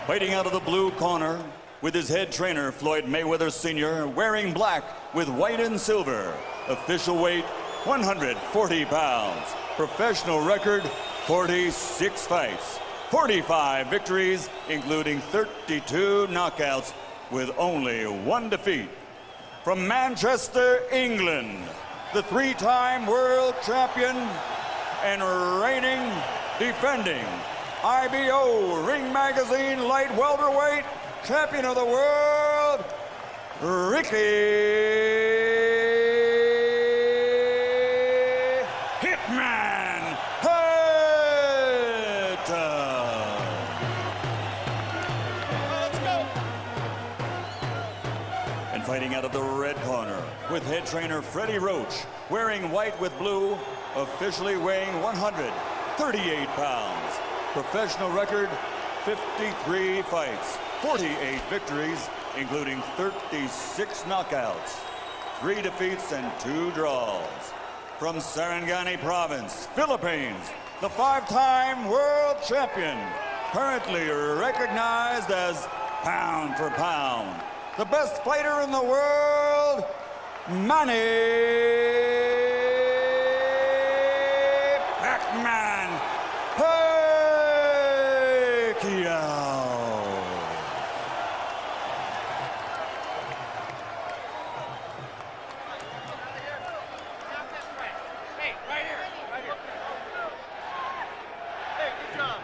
Fighting out of the blue corner with his head trainer, Floyd Mayweather Sr., wearing black with white and silver. Official weight, 140 pounds. Professional record, 46 fights. 45 victories, including 32 knockouts, with only one defeat. From Manchester, England, the three-time world champion and reigning, defending IBO Ring Magazine light welterweight champion of the world, Ricky Hitman Hatton. Let's go. And fighting out of the red corner with head trainer Freddie Roach, wearing white with blue, officially weighing 138 pounds. Professional record, 53 fights, 48 victories, including 36 knockouts, 3 defeats and 2 draws. From Sarangani Province, Philippines, the 5-time world champion, currently recognized as pound for pound, the best fighter in the world, Manny Pacquiao. Hey, right here. Right here. Hey, good job.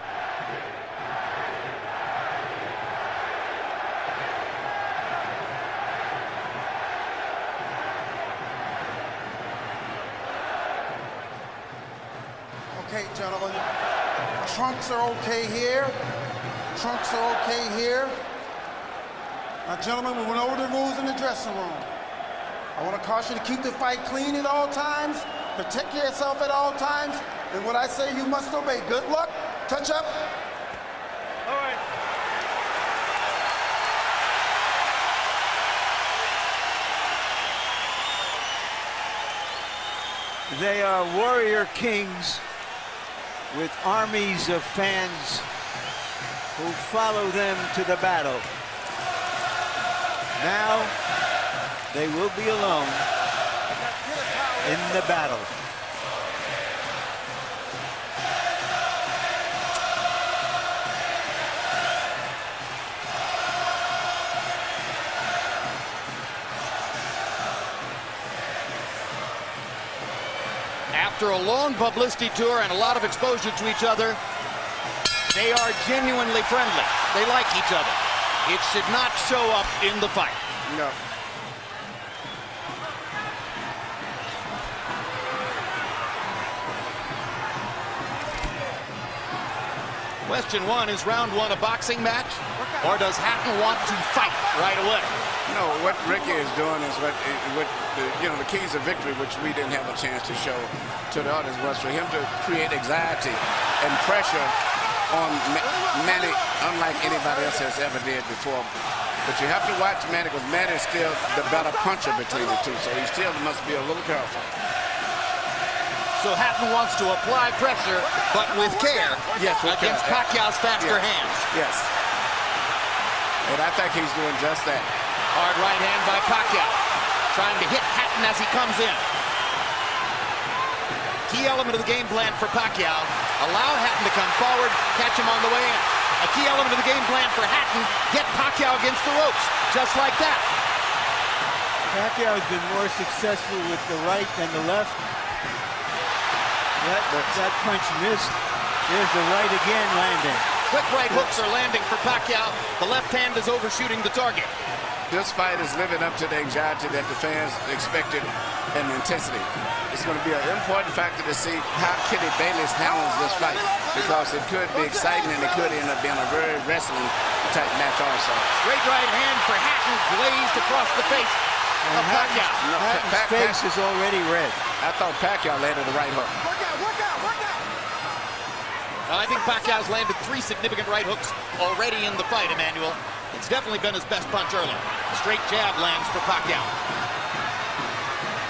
Okay, gentlemen, trunks are okay here. Trunks are okay here. Now, gentlemen, we went over the rules in the dressing room. I want to caution you to keep the fight clean at all times, protect yourself at all times, and what I say you must obey. Good luck. Touch up. All right. They are warrior kings with armies of fans who follow them to the battle. Now they will be alone in the battle. After a long publicity tour and a lot of exposure to each other, they are genuinely friendly. They like each other. It should not show up in the fight. No. Question one, is round one a boxing match? Or does Hatton want to fight right away? No, what Ricky is doing is what the keys of victory, which we didn't have a chance to show to the audience, was for him to create anxiety and pressure on Manny, unlike anybody else has ever did before. But you have to watch Manny, because Manny is still the better puncher between the two, so he still must be a little careful. So Hatton wants to apply pressure, but with care, yes, against Pacquiao's faster hands. Yes. And I think he's doing just that. Hard right hand by Pacquiao, trying to hit Hatton as he comes in. Key element of the game plan for Pacquiao, allow Hatton to come forward, catch him on the way in. A key element of the game plan for Hatton, get Pacquiao against the ropes, just like that. Pacquiao has been more successful with the right than the left. That punch missed. There's the right again landing. Quick right hooks are landing for Pacquiao. The left hand is overshooting the target. This fight is living up to the anxiety that the fans expected and the intensity. It's going to be an important factor to see how Kitty Bayless handles this fight, because it could be exciting and it could end up being a very wrestling type match also. Great right hand for Hatton, glazed across the face of Pacquiao. Hatton's face is already red. I thought Pacquiao landed the right hook. I think Pacquiao's landed 3 significant right hooks already in the fight, Emmanuel. It's definitely been his best punch early. Straight jab lands for Pacquiao.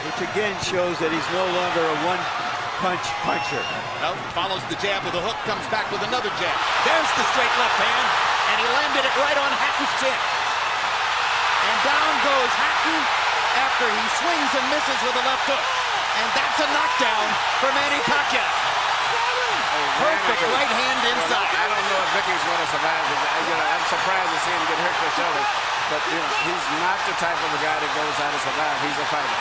Which again shows that he's no longer a one-punch puncher. Well, follows the jab with a hook, comes back with another jab. There's the straight left hand, and he landed it right on Hatton's chin. And down goes Hatton after he swings and misses with a left hook. And that's a knockdown for Manny Pacquiao. Perfect right hand inside. I don't know if Ricky's going to survive. I'm surprised to see him get hurt for shoulder. But he's not the type of a guy that goes out to survive. He's a fighter.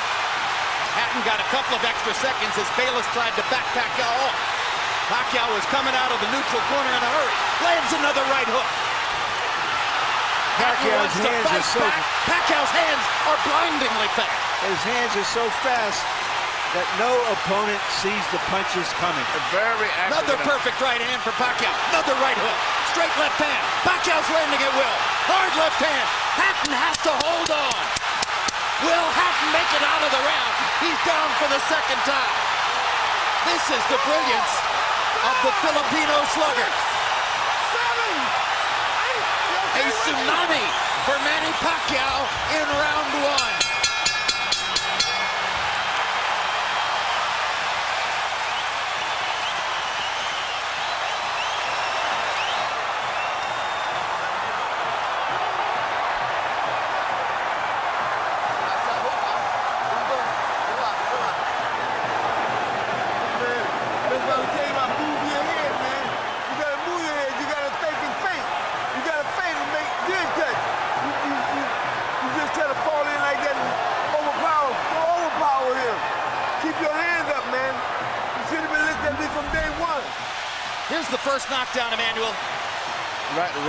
Hatton got a couple of extra seconds as Bayless tried to back Pacquiao off. Pacquiao was coming out of the neutral corner in a hurry. Lands another right hook. Pacquiao's hands are so Pacquiao's hands are blindingly fast. His hands are so fast that no opponent sees the punches coming. Very accurate. Another perfect right hand for Pacquiao. Another right hook. Straight left hand. Pacquiao's landing at will. Hard left hand. Hatton has to hold on. Will Hatton make it out of the round? He's down for the second time. This is the brilliance of the Filipino slugger. A tsunami for Manny Pacquiao in round one. Here's the first knockdown, Emmanuel.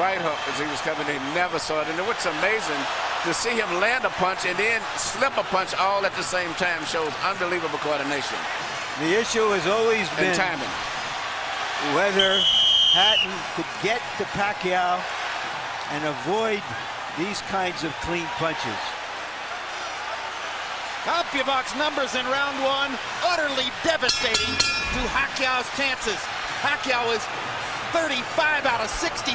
Right hook as he was coming in. Never saw it. And what's amazing, to see him land a punch and then slip a punch all at the same time shows unbelievable coordination. The issue has always been timing. Whether Hatton could get to Pacquiao and avoid these kinds of clean punches. CompuBox numbers in round one, utterly devastating to Pacquiao's chances. Pacquiao is 35 out of 62,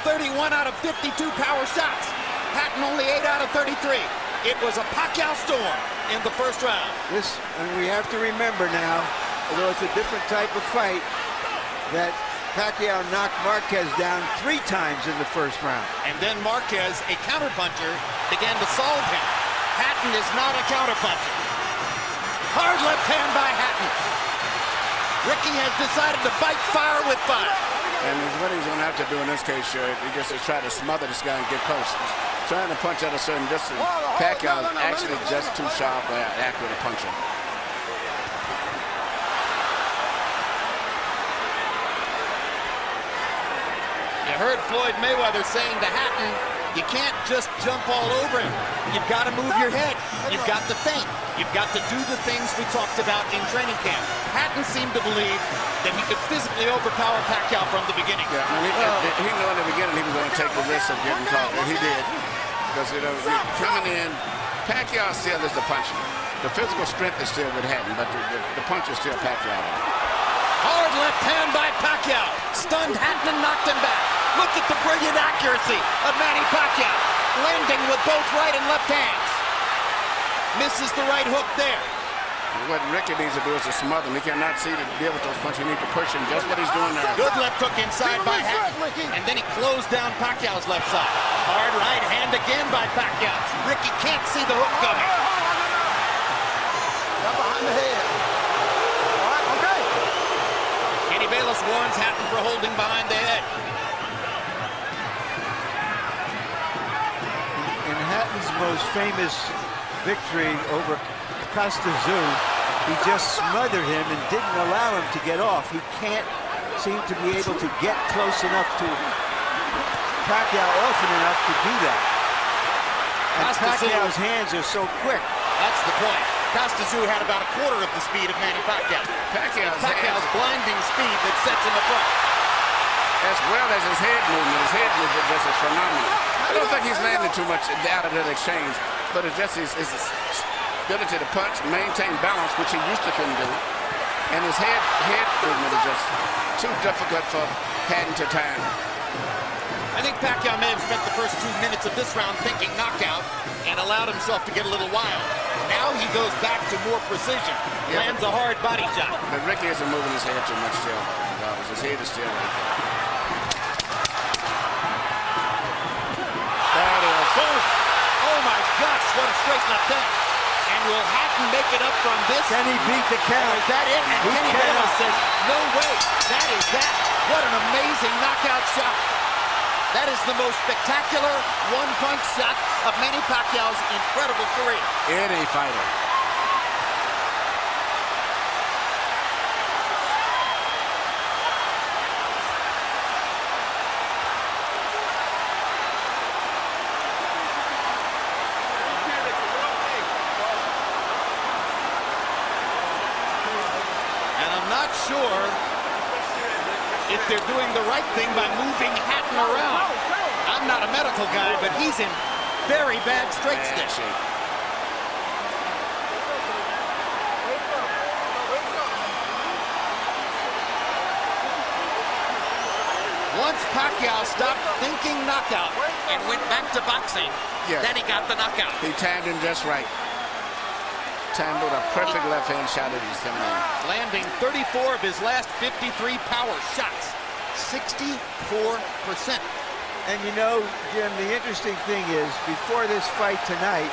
31 out of 52 power shots. Hatton only 8 out of 33. It was a Pacquiao storm in the first round. And we have to remember now, although it's a different type of fight, that Pacquiao knocked Marquez down 3 times in the first round. And then Marquez, a counterpuncher, began to solve him. Hatton is not a counterpuncher. Hard left hand by Hatton. Ricky has decided to fight fire with fire. And what he's going to have to do in this case, he just to try to smother this guy and get close. He's trying to punch at a certain distance. Pacquiao is actually just too sharp or accurate a puncher. You heard Floyd Mayweather saying to Hatton, you can't just jump all over him. You've got to move your head. You've got to think. You've got to do the things we talked about in training camp. Hatton seemed to believe that he could physically overpower Pacquiao from the beginning. Yeah, he knew in the beginning he was going to take the risk of getting caught, and he did. Because, coming in, Pacquiao still is the puncher. The physical strength is still with Hatton, but the punch is still Pacquiao. Hard left hand by Pacquiao. Stunned Hatton and knocked him back. Look at the brilliant accuracy of Manny Pacquiao. Landing with both right and left hands. Misses the right hook there. What Ricky needs to do is to smother him. He cannot see to deal with those punches. He needs to push him, just what he's doing now. Good left hook inside by Hatton. And then he closed down Pacquiao's left side. Hard right hand again by Pacquiao. Ricky can't see the hook coming. Got behind the head. All right, okay. Kenny Bayless warns Hatton for holding behind the head. In Hatton's most famous victory over Costa Zoo, he just smothered him and didn't allow him to get off. He can't seem to be able to get close enough to Pacquiao often enough to do that. And Pacquiao's hands are so quick. That's the point. Costa Zoo had about a quarter of the speed of Manny Pacquiao. Pacquiao's blinding speed that sets him apart. As well as his head movement. His head movement just is phenomenal. I don't think he's landed too much out of that exchange, but it's just his ability to punch, maintain balance, which he used to couldn't do. And his head movement is just too difficult for Hatton to time. I think Pacquiao may have spent the first 2 minutes of this round thinking knockout and allowed himself to get a little wild. Now he goes back to more precision. Lands a hard body shot. But Ricky isn't moving his head too much still. His head is still right there. straight left hand. And will Hatton make it up from this? Can he beat the count? Is that it? And He Kenny cannot. Bayless says, no way. That is that. What an amazing knockout shot. That is the most spectacular one-punch shot of Manny Pacquiao's incredible career. Any fighter. And I'm not sure if they're doing the right thing by moving Hatton around. I'm not a medical guy, but he's in very bad straight Bad stick. shape. Once Pacquiao stopped thinking knockout and went back to boxing, Yeah. then he got the knockout. He timed him just right. Timed with a perfect left hand shot that he's coming in. Landing 34 of his last 53 power shots. 64%. And you know, Jim, the interesting thing is, before this fight tonight,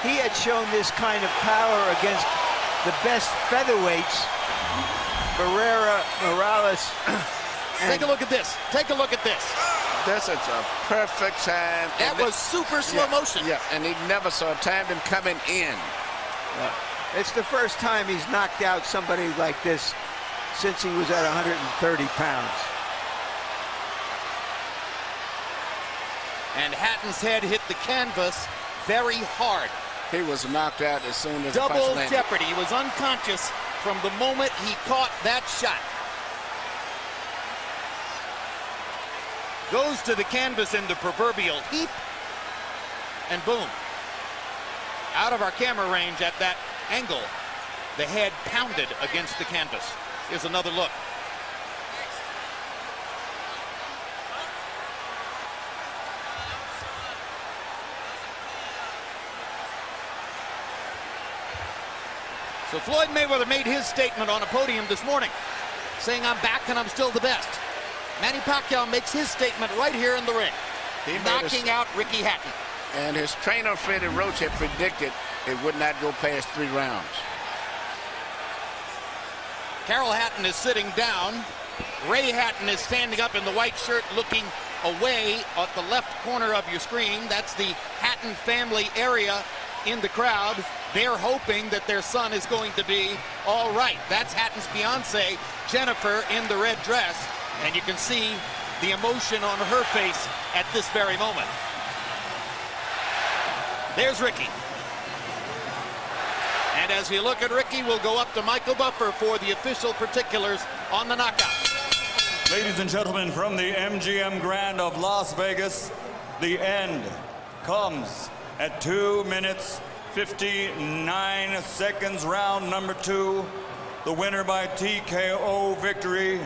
he had shown this kind of power against the best featherweights, Barrera, Morales. Take a look at this. Take a look at this. This is a perfect time. That was super slow motion. Yeah, and he never saw timed him coming in. It's the first time he's knocked out somebody like this since he was at 130 pounds. And Hatton's head hit the canvas very hard. He was knocked out as soon as the punch Double landed. jeopardy. He was unconscious from the moment he caught that shot. Goes to the canvas in the proverbial heap, and boom. Out of our camera range at that angle, the head pounded against the canvas. Here's another look. So Floyd Mayweather made his statement on a podium this morning, saying, I'm back and I'm still the best. Manny Pacquiao makes his statement right here in the ring, knocking out Ricky Hatton. And his trainer, Freddie Roach, had predicted it would not go past 3 rounds. Carol Hatton is sitting down. Ray Hatton is standing up in the white shirt looking away at the left corner of your screen. That's the Hatton family area in the crowd. They're hoping that their son is going to be all right. That's Hatton's fiance, Jennifer, in the red dress. And you can see the emotion on her face at this very moment. There's Ricky. And as we look at Ricky, we'll go up to Michael Buffer for the official particulars on the knockout. Ladies and gentlemen, from the MGM Grand of Las Vegas, the end comes at 2 minutes, 59 seconds, round number 2. The winner by TKO victory.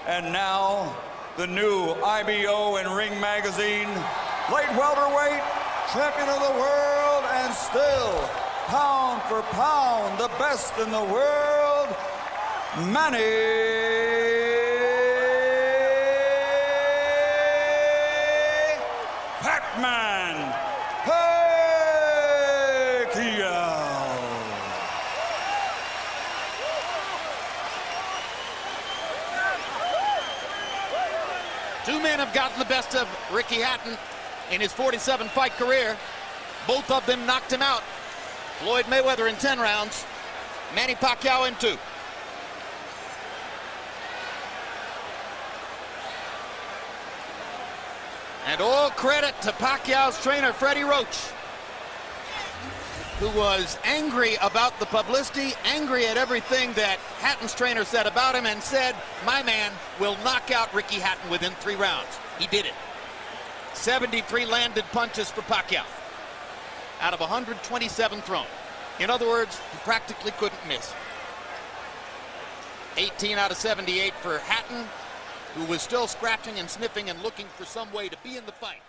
And now, the new IBO and Ring Magazine light welterweight champion of the world, and still, pound for pound, the best in the world, Manny Pacquiao. Two men have gotten the best of Ricky Hatton in his 47-fight career. Both of them knocked him out. Floyd Mayweather in 10 rounds, Manny Pacquiao in 2. And all credit to Pacquiao's trainer, Freddie Roach, who was angry about the publicity, angry at everything that Hatton's trainer said about him, and said, my man will knock out Ricky Hatton within 3 rounds. He did it. 73 landed punches for Pacquiao out of 127 thrown. In other words, he practically couldn't miss. 18 out of 78 for Hatton, who was still scratching and sniffing and looking for some way to be in the fight.